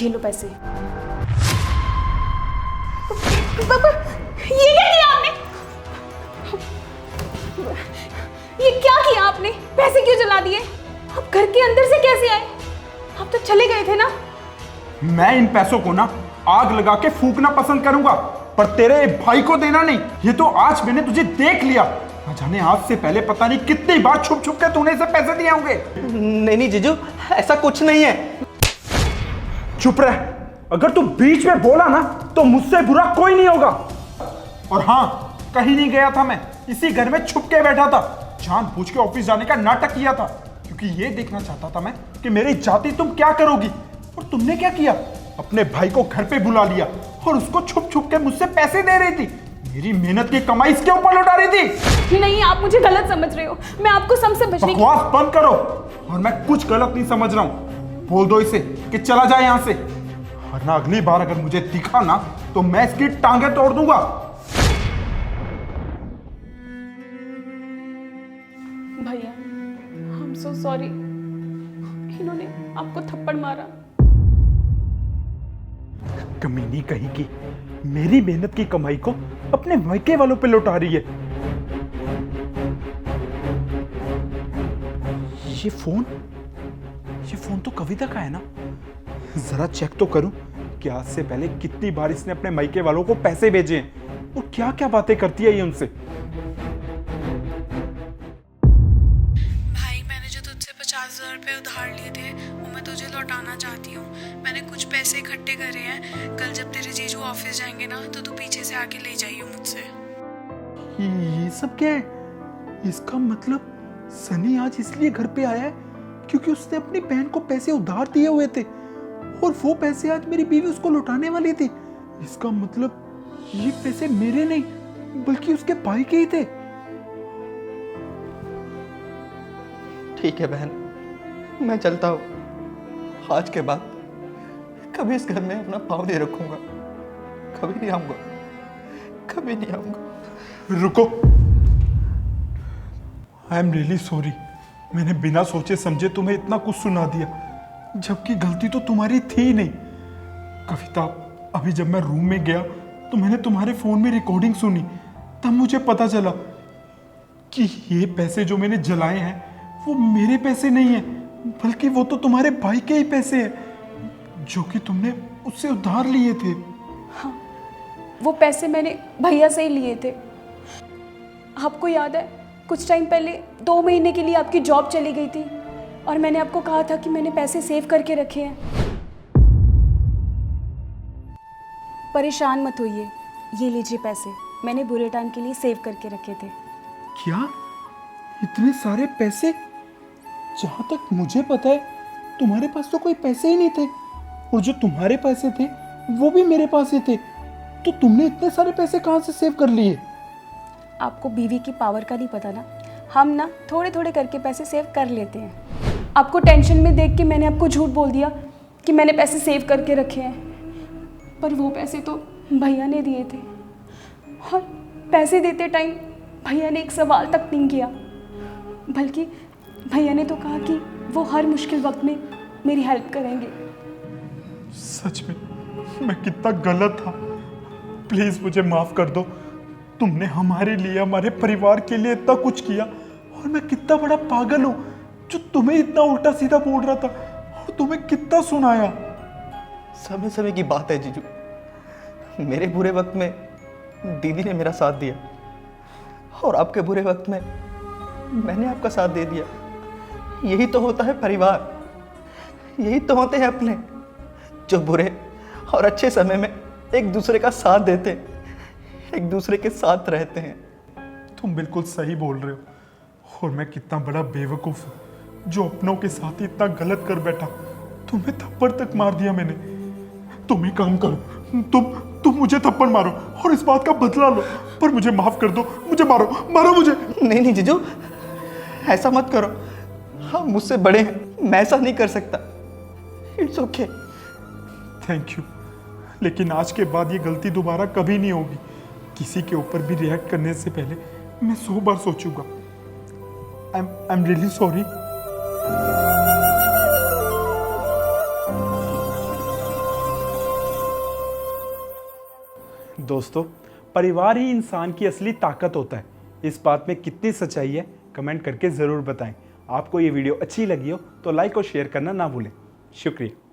ये लो पैसे। पापा, ये क्या किया आपने? ये क्या किया आपने? पैसे क्यों जला दिए? आप घर के अंदर से कैसे आए? आप तो चले गए थे ना? मैं इन पैसों को ना आग लगा के फूकना पसंद करूंगा, पर तेरे भाई को देना नहीं। ये तो आज मैंने तुझे देख लिया। न जाने आज से पहले पता नहीं कितनी बार छुप छुप के तूने इसे पैसे दिए होंगे। नहीं जीजू, ऐसा कुछ नहीं है। चुप रह। अगर तू बीच में बोला ना तो मुझसे बुरा कोई नहीं होगा। और हाँ, कहीं नहीं गया था मैं, इसी घर में छुप के बैठा था। जानबूझ के ऑफिस जाने का नाटक किया था, क्योंकि ये देखना चाहता था मैं कि मेरी जाति तुम क्या करोगी। और तुमने क्या किया? अपने भाई को घर पे बुला लिया और उसको छुप छुप के मुझसे पैसे दे रही थी। मेरी मेहनत की कमाई इसके ऊपर लौटा रही थी। नहीं, आप मुझे गलत समझ रहे हो। मैं आपको सबसे बचने की... बकवास बंद करो। और मैं कुछ गलत नहीं समझ रहा हूँ। बोल दो इसे कि चला जाए यहाँ से, वरना अगली बार अगर मुझे दिखा ना तो मैं इसकी टांगे तोड़ दूंगा। भैया, आई एम सो सॉरी। इन्होंने आपको थप्पड़ मारा। कमीनी कहीं की मेरी मेहनत की कमाई को अपने मायके वालों पे लौटा रही है। ये फोन तो कविता का है ना? जरा चेक तो करूं कि आज से पहले कितनी बार इसने अपने मायके वालों को पैसे भेजे हैं और क्या क्या बातें करती है ये उनसे। भाई, मैंने जो तुझसे 50,000 रुपये उधार लिए थे वो मैं तुझे लौटाना चाहती हूँ। मैंने कुछ पैसे इकट्ठे करे हैं। कल जब तेरे जीजू ऑफिस जाएंगे ना तो तू पीछे से आके ले जाइयो मुझसे। ये सब क्या है? इसका मतलब सनी आज इसलिए घर पे आया है क्योंकि उसने अपनी बहन को पैसे उधार दिए हुए थे और वो पैसे आज मेरी बीवी उसको लौटाने वाली थी। इसका मतलब ये पैसे मेरे नहीं बल्कि उसके भाई के ही थे। ठीक है बहन, मैं चलता हूँ। आज के बाद कभी इस घर में अपना पाँव नहीं रखूंगा। कभी नहीं आऊंगा, कभी नहीं आऊंगा। रुको, आई एम रियली सॉरी। मैंने बिना सोचे समझे तुम्हें इतना कुछ सुना दिया, जबकि गलती तो तुम्हारी थी ही नहीं। कविता, अभी जब मैं रूम में गया तो मैंने तुम्हारे फोन में रिकॉर्डिंग सुनी, तब मुझे पता चला कि ये पैसे जो मैंने जलाए हैं वो मेरे पैसे नहीं है, बल्कि वो तो तुम्हारे भाई के ही पैसे हैं जो कि तुमने उससे उधार लिए थे। हाँ, वो पैसे मैंने भैया से ही लिए थे। आपको याद है, कुछ टाइम पहले 2 महीने के लिए आपकी जॉब चली गई थी और मैंने आपको कहा था कि मैंने पैसे सेव करके रखे हैं। परेशान मत होइए, ये लीजिए पैसे, मैंने बुरे टाइम के लिए सेव करके रखे थे। क्या? इतने सारे पैसे? जहां तक मुझे पता है तुम्हारे पास तो कोई पैसे ही नहीं थे, और जो तुम्हारे पैसे थे वो भी मेरे पास ही थे। तो तुमने इतने सारे पैसे कहां से सेव कर लिए? आपको बीवी की पावर का नहीं पता ना। हम ना थोड़े थोड़े करके पैसे सेव कर लेते हैं। आपको टेंशन में देख के मैंने आपको झूठ बोल दिया कि मैंने पैसे सेव करके रखे हैं, पर वो पैसे तो भैया ने दिए थे। और पैसे देते टाइम भैया ने एक सवाल तक नहीं किया, बल्कि भैया ने तो कहा कि वो हर मुश्किल वक्त में मेरी हेल्प करेंगे। सच में मैं कितना गलत था। प्लीज मुझे माफ कर दो। तुमने हमारे लिए, हमारे परिवार के लिए इतना कुछ किया, और मैं कितना बड़ा पागल हूं जो तुम्हें इतना उल्टा सीधा बोल रहा था और तुम्हें कितना सुनाया। समय समय की बात है जीजू। मेरे बुरे वक्त में दीदी ने मेरा साथ दिया और आपके बुरे वक्त में मैंने आपका साथ दे दिया। यही तो होता है परिवार, यही तो होते हैं अपने, जो बुरे और अच्छे समय में एक दूसरे का साथ देते हैं, एक दूसरे के साथ रहते हैं। तुम बिल्कुल सही बोल रहे हो, और मैं कितना बड़ा बेवकूफ हूं जो अपनों के साथ ही इतना गलत कर बैठा। तुम्हें थप्पड़ तक मार दिया मैंने। तुम ही काम करो, तुम मुझे थप्पड़ मारो और इस बात का बदला लो, पर मुझे माफ कर दो। मुझे मारो मुझे। नहीं जीजू, ऐसा मत करो। हाँ, मुझसे बड़े हैं, मैं ऐसा नहीं कर सकता। It's okay. थैंक यू, लेकिन आज के बाद ये गलती दोबारा कभी नहीं होगी। किसी के ऊपर भी रिएक्ट करने से पहले मैं 100 बार सोचूंगा। I am really sorry. दोस्तों, परिवार ही इंसान की असली ताकत होता है। इस बात में कितनी सच्चाई है कमेंट करके ज़रूर बताएं। आपको ये वीडियो अच्छी लगी हो तो लाइक और शेयर करना ना भूलें। शुक्रिया।